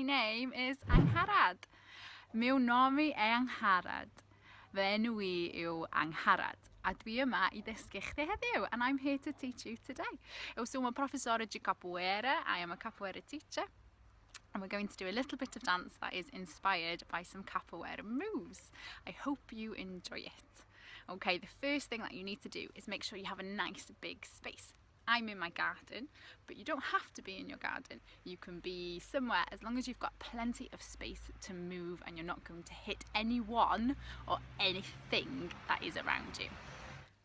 my name is Angharad. Meu nom I Angharad. Fy enw I yw Angharad. A dwi yma I ddysgu chdi heddiw, and I'm here to teach you today. Eu sou uma professora de capoeira. I am a capoeira teacher. And we're going to do a little bit of dance that is inspired by some capoeira moves. I hope you enjoy it. Okay, the first thing that you need to do is make sure you have a nice big space. I'm in my garden, but you don't have to be in your garden. You can be somewhere as long as you've got plenty of space to move and you're not going to hit anyone or anything that is around you.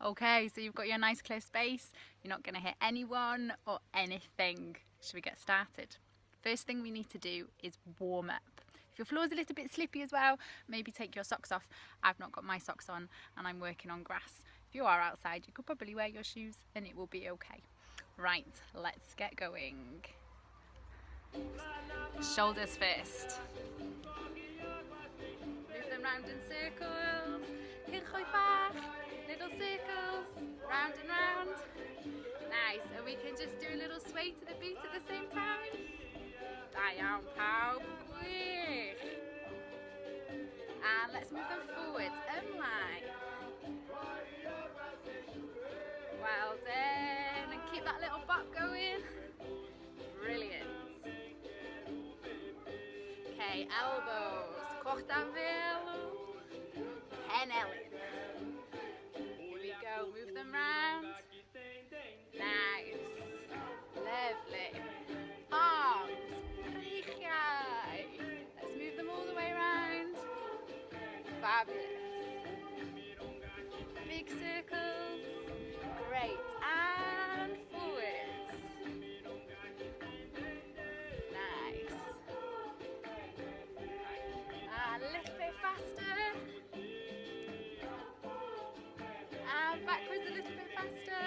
Okay, so you've got your nice clear space. You're not going to hit anyone or anything. Should we get started? First thing we need to do is warm up. If your floor's a little bit slippy as well, maybe take your socks off. I've not got my socks on and I'm working on grass. If you are outside, you could probably wear your shoes and it will be okay. Right, let's get going. Shoulders first. Move them round in circles. Little circles, round and round. Nice, and we can just do a little sway to the beat at the same time. Da iawn pawb, gwych. And let's move them forward, ymlaen. Well done, and keep that little bop going. Brilliant. Okay, elbows, corta velo, penelin. Here we go, move them round. Nice, lovely. Arms, breichiau. Let's move them all the way around. Fabulous. Big circles. Great, and forwards. Nice. And a little bit faster. And backwards a little bit faster.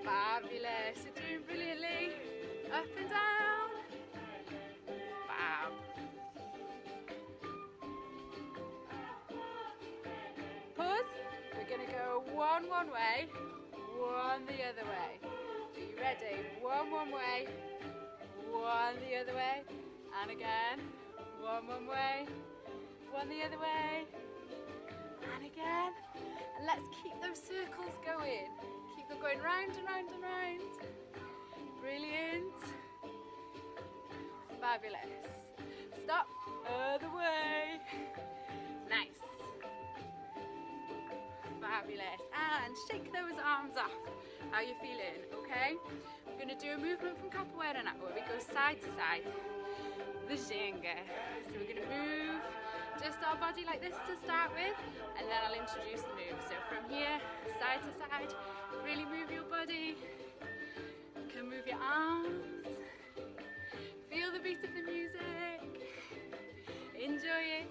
Fabulous, you're doing brilliantly. Up and down. Fab. Pause. We're going to go one way, one the other way. Are you ready? One way, one the other way. And again, one way, one the other way. And again. And let's keep those circles going. Keep them going round and round and round. Brilliant. Fabulous. Stop. Other way. Nice. Fabulous. And shake those arms off. How are you feeling? Okay? We're going to do a movement from capoeira now where we go side to side. The ginga. So we're going to move just our body like this to start with, and then I'll introduce the move. So from here, side to side, really move your body. You can move your arms. Feel the beat of the music. Enjoy it.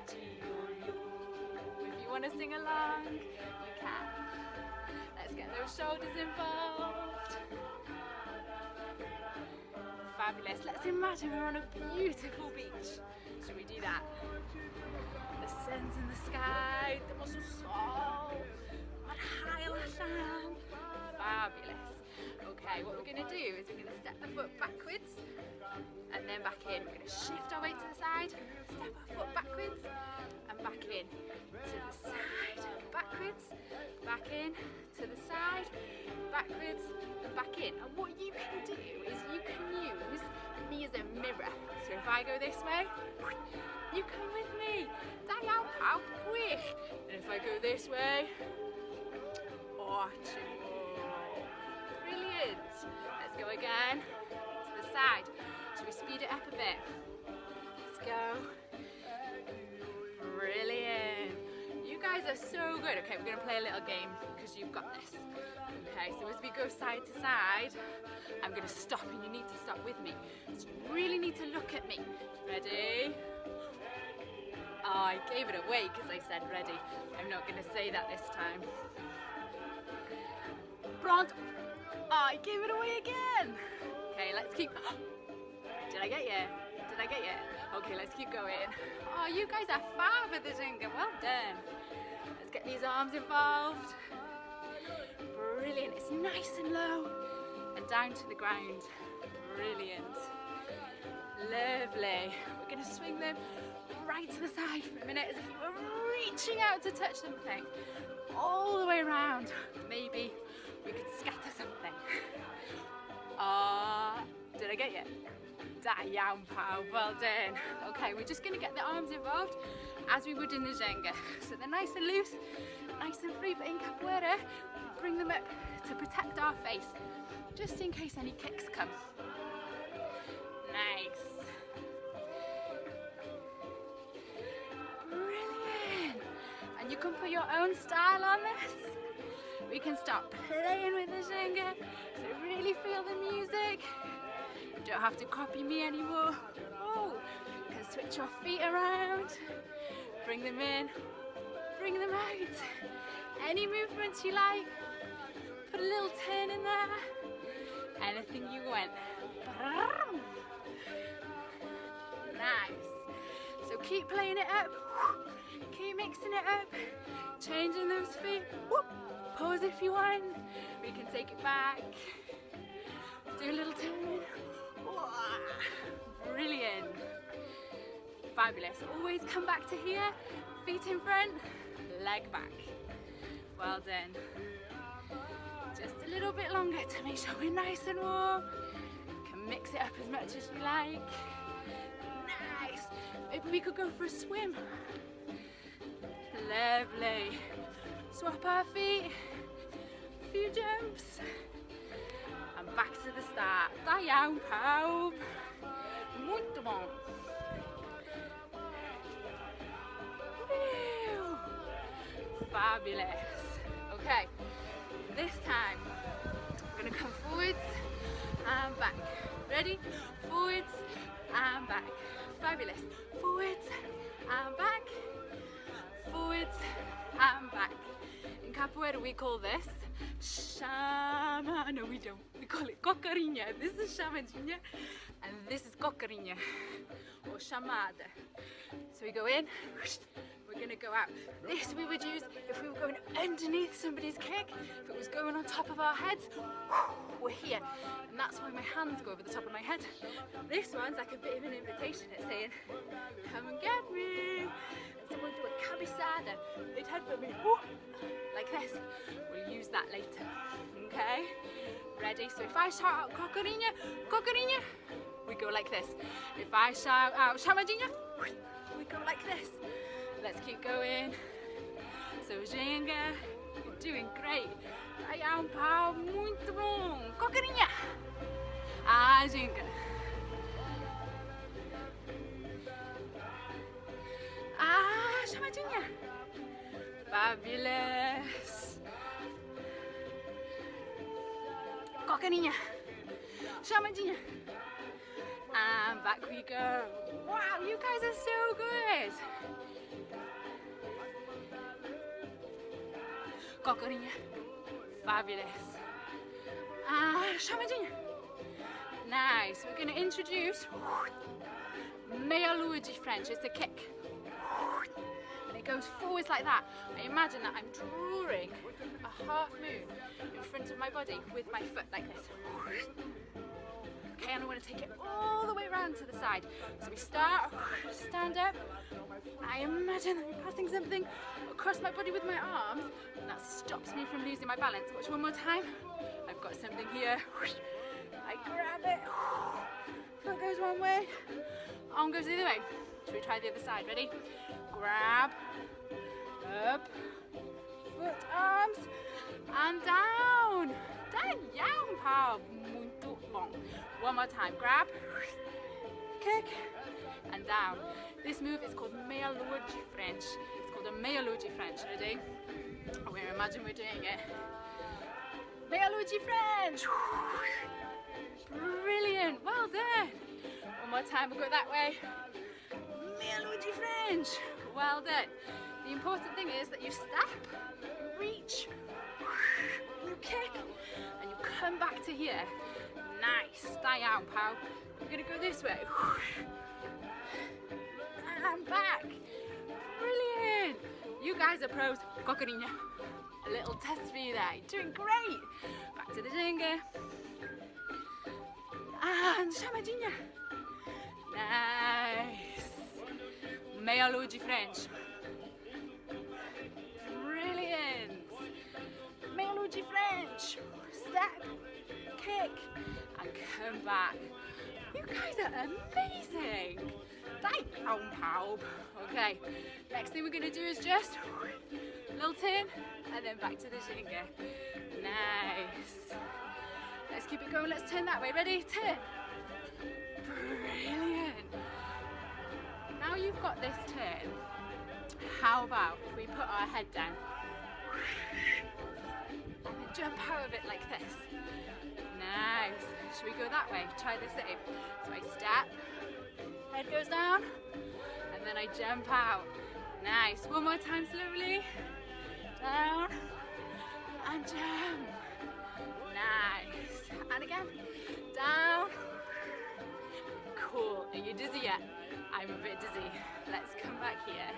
If you want to sing along, you can. Let's get those shoulders involved. Fabulous. Let's imagine we're on a beautiful beach. Should we do that? The sun's in the sky, dyma so sol, ma'r haul allan. Fabulous. Okay, what we're going to do is we're going to step the foot backwards and then back in. We're going to shift our weight to the side, step our foot backwards and back in. To the side, backwards, back in, to the side, backwards and back in. And what you can do is you can use me as a mirror. So if I go this way, you come with me. Da iawn pawb, gwych. And if I go this way, brilliant. Let's go again to the side. Should we speed it up a bit? Let's go. Brilliant. You guys are so good. Okay, we're going to play a little game because you've got this. Okay, so as we go side to side, I'm going to stop and you need to stop with me. So you really need to look at me. Ready? Oh, I gave it away because I said ready. I'm not going to say that this time. Pronto. Oh, I gave it away again. Okay, let's keep... Did I get you? Did I get you? Okay, let's keep going. Oh, you guys are fab with the ginga. Well done. Let's get the these arms involved. Brilliant. It's nice and low and down to the ground. Brilliant. Lovely. We're going to swing them right to the side for a minute as if you were reaching out to touch something. All the way around. Maybe we could scatter something. Did I get you? Da iawn pawb, well done. Okay, we're just going to get the arms involved as we would in the Jenga. So they're nice and loose, nice and free, but in Capoeira, we bring them up to protect our face, just in case any kicks come. Nice. Brilliant. And you can put your own style on this. We can start playing with the Jenga, so really feel the music. You don't have to copy me anymore. Oh, you can switch your feet around, bring them in, bring them out. Any movements you like, put a little turn in there, anything you want. Nice. So keep playing it up, keep mixing it up, changing those feet. Pause if you want, we can take it back. Do a little turn. Brilliant. Fabulous. Always come back to here, feet in front, leg back. Well done. Just a little bit longer to make sure we're nice and warm. You can mix it up as much as you like. Nice. Maybe we could go for a swim. Lovely. Swap our feet. A few jumps. And back to the start. Da iawn pawb. Muito bom. Woo. Fabulous. Okay, this time we're going to come forwards and back. Ready? Forwards and back. Fabulous. Forwards and back. Forwards and back. In Capoeira we call this chama. No, we don't. We call it cocarinha. This is chamadinha and this is cocarinha or chamada. So we go in, we're going to go out. This we would use if we were going underneath somebody's kick. If it was going on top of our heads, we're here. And that's why my hands go over the top of my head. This one's like a bit of an invitation. It's saying, come and get me. And someone do a cabezada. They'd headbutt me. Like this. We'll use that later. Okay? Ready? So if I shout out cocarinha, cocarinha, we go like this. If I shout out chamadinha, we go like this. Let's keep going. So Jenga, you're doing great. Da iawn pawb, muito bom. Cocarinha. Jenga. Chamadinha. Fabulous. Cocarinha. Chamadinha. And back we go. Wow, you guys are so good. Cocarinha. Fabulous. Chamadinha. Nice. We're going to introduce meia lua de frente. It's a kick. And it goes forwards like that. I imagine that I'm drawing a half moon in front of my body with my foot like this. Okay, and I want to take it all the way around to the side. So we start, stand up. I imagine that I'm passing something across my body with my arms, and that stops me from losing my balance. Watch one more time. I've got something here. I grab it. Foot goes one way, arm goes the other way. Should we try the other side? Ready? Grab, up, foot, arms, and down. Da iawn pawb, muito bom. One more time. Grab, kick, and down. This move is called meia lua de frente. It's called a meia lua de frente. Ready? Imagine we're doing it. Meia lua de frente. Brilliant. Well done. One more time. We'll go that way. Meia lua de frente. Well done. The important thing is that you step, reach, you kick, and you come back to here. Nice. Stay out, pal. We're going to go this way. And back. Brilliant. You You guys are pros. Cocarinha. A little test for you there. You're doing great. Back to the ginga. And chamadinha. Nice. Meia lua de frente. Brilliant. Meia lua de frente. Step, kick, and come back. You guys are amazing. Okay, next thing we're going to do is just a little turn and then back to the ginga. Nice. Let's keep it going. Let's turn that way. Ready? Turn. Brilliant. Now you've got this turn, how about if we put our head down and then jump out of it like this? Nice. Should we go that way? Try the same. So I step, head goes down, and then I jump out. Nice. One more time slowly. Down and jump. Nice. And again. Down. Cool. Are you dizzy yet? I'm a bit dizzy. Let's come back here.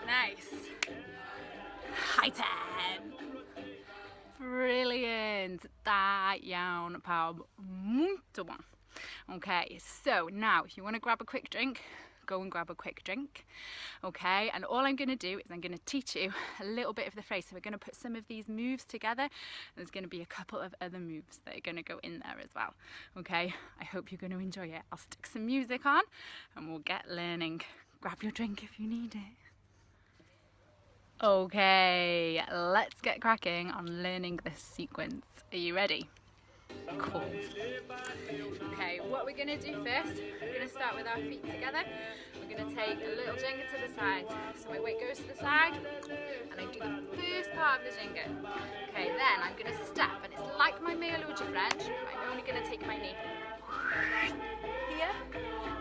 Nice. High 10. Brilliant. Da iawn pawb. Muito bom. Okay, so now if you want to grab a quick drink, go and grab a quick drink. Okay, and all I'm going to do is I'm going to teach you a little bit of the phrase. So we're going to put some of these moves together. There's going to be a couple of other moves that are going to go in there as well. Okay, I hope you're going to enjoy it. I'll stick some music on and we'll get learning. Grab your drink if you need it. Okay, let's get cracking on learning this sequence. Are you ready? Cool. Okay, what we're going to do first, we're going to start with our feet together. We're going to take a little ginga to the side. So my weight goes to the side and I do the first part of the ginga. Okay, then I'm going to step and it's like my meia lua de frente. I'm only going to take my knee here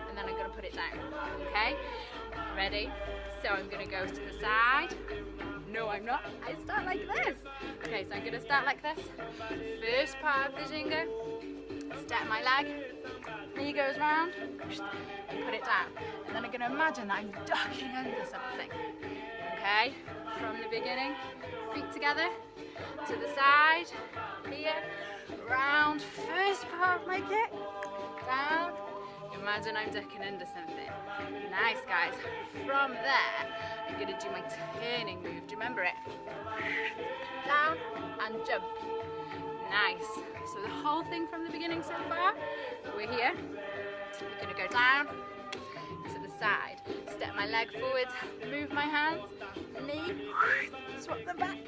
and then I'm going to put it down. Okay, ready? So I'm going to go to the side. No, I'm not. I start like this. Okay, so I'm going to start like this. First part of the ginga. Step my leg. Knee goes round. And put it down. And then I'm going to imagine that I'm ducking under something. Okay, from the beginning. Feet together. To the side. Here. Round. First part of my kick. Down. Imagine I'm ducking under something. Nice, guys. From there, I'm going to do my turning move. Do you remember it? Down and jump. Nice. So the whole thing from the beginning so far, we're here. We're going to go down to the side. Step my leg forward, move my hands, knee, swap them back,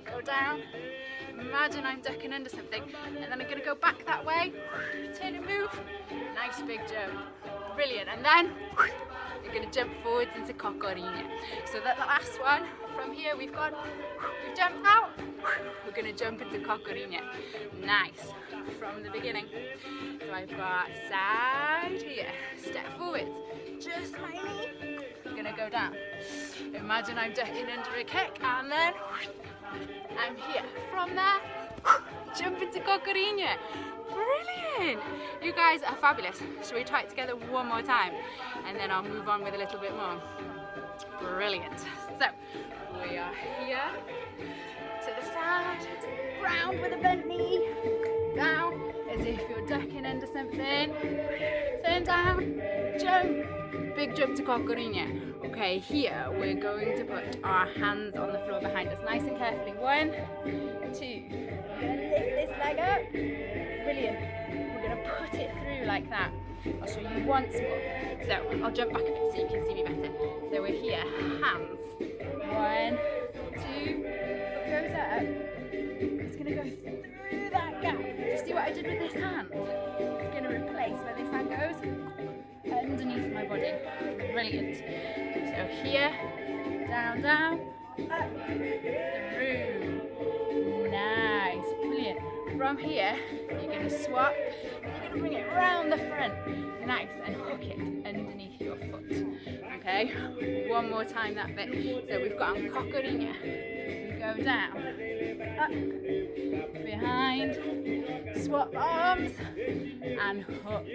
go down. Imagine I'm ducking under something, and then I'm going to go back that way, turn and move, nice big jump, brilliant, and then you're going to jump forwards into co-ordination. So that the last one, from here we've jumped out, we're going to jump into co-ordination. Nice, from the beginning. So I've got side here, step forwards, just my knee, I'm going to go down. Imagine I'm ducking under a kick, and then I'm here. From there, jump into co-ordination. Brilliant! You guys are fabulous. Shall we try it together one more time? And then I'll move on with a little bit more. Brilliant. So, we are here, to the side, round with a bent knee, down as if you're ducking under something, turn down, jump, big jump to co-ordination. Okay, here we're going to put our hands on the floor behind us, nice and carefully. 1, 2. We're going to lift this leg up. Brilliant. We're going to put it through like that. I'll show you once more. So I'll jump back a bit so you can see me better. So we're here, hands. 1, 2. Foot goes up. It's going to go through that gap. Do you see what I did with this hand? It's going to replace where this hand goes underneath my body. Brilliant. So here, down, down, up, through. Nice, brilliant. From here, you're going to swap, you're going to bring it round the front. Nice, and hook it underneath your foot. Okay, one more time that bit. So we've got on co-ordination. We go down, up, behind, swap arms, and hook.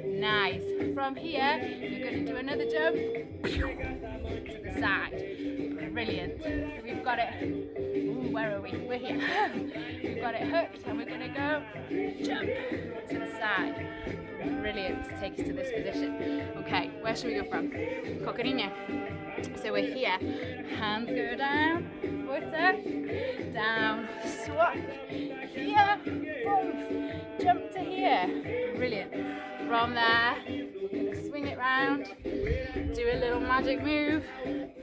Nice. From here, you're going to do another jump to Brilliant. So we've got it, ooh, where are we? We're here. We've got it hooked and we're going to go jump to the side. Brilliant to take us to this position. Okay, where should we go from? Cocarinha. So we're here, hands go down, foot up, down, swap, here, boom, jump to here. Brilliant. From there, we're going to swing it round, do a little magic move,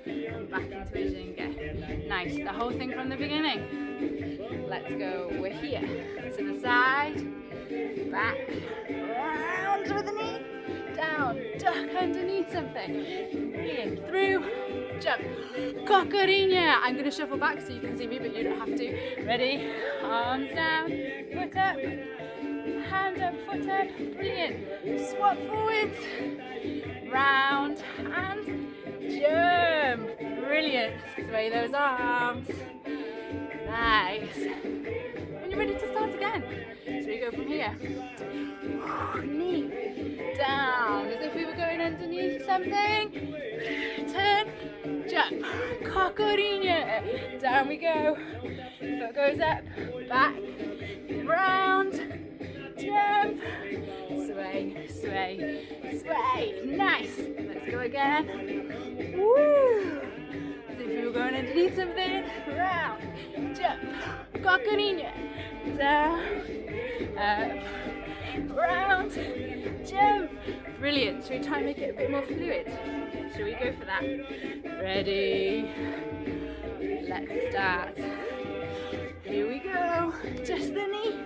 and back into a ginga. Nice, the whole thing from the beginning. Let's go, we're here, to the side, back, round with the knee, down, duck underneath something. Brilliant, through, jump, cocarinha. I'm going to shuffle back so you can see me, but you don't have to. Ready, arms down, foot up, hand up, foot up, brilliant. Swap forwards, round and jump. Brilliant. Sway those arms. Nice. When you're ready to start again, so we go from here. Knee down as if we were going underneath something. Turn, jump, cocarinha. Down we go. Foot goes up, back, round, jump, sway, sway, sway. Nice. Let's go again. Woo! As if we were going underneath something. Round, jump, cocarinha. Down, up, round, jump. Brilliant. Should we try and make it a bit more fluid? Should we go for that? Ready? Let's start. Here we go. Just the knee.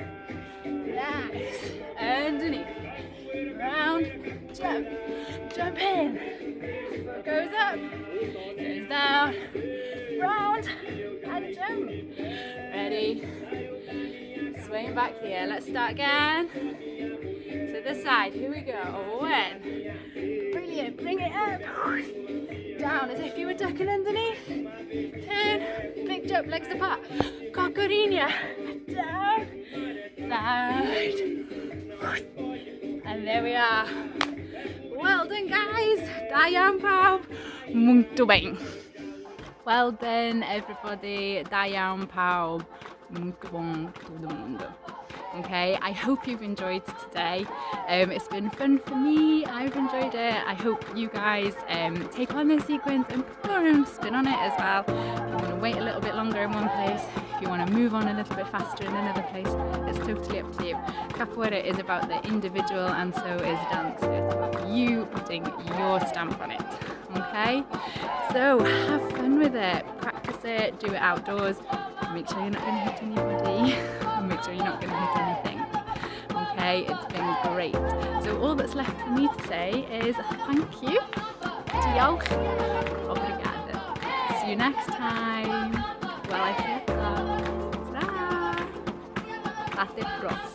Nice. Underneath. Round. Jump. Jump in. Foot goes up. Goes down. Round. And jump. Ready? Swing back here. Let's start again. To the side. Here we go. One. Brilliant. Bring it up. Down as if you were ducking underneath. Turn. Big jump. Legs apart. Cocarinha. Down. Side. And there we are. Well done, guys. Dayan pawb. Muito bem. Well done, everybody. Dayan pawb. Muito bom, todo mundo. Okay, I hope you've enjoyed today. It's been fun for me. I've enjoyed it. I hope you guys take on this sequence and put your own spin on it as well. If you want to wait a little bit longer in one place, if you want to move on a little bit faster in another place, it's totally up to you. Capoeira is about the individual and so is dance. It's about you putting your stamp on it. Okay, so have fun with it. Practice it. Do it outdoors. Make sure you're not going to hit anybody. Make sure you're not going to hit anything. Okay, it's been great. So all that's left for me to say is thank you. Diolch. Obrigada. See you next time. Well, I said so. Ta-da. Até próxima.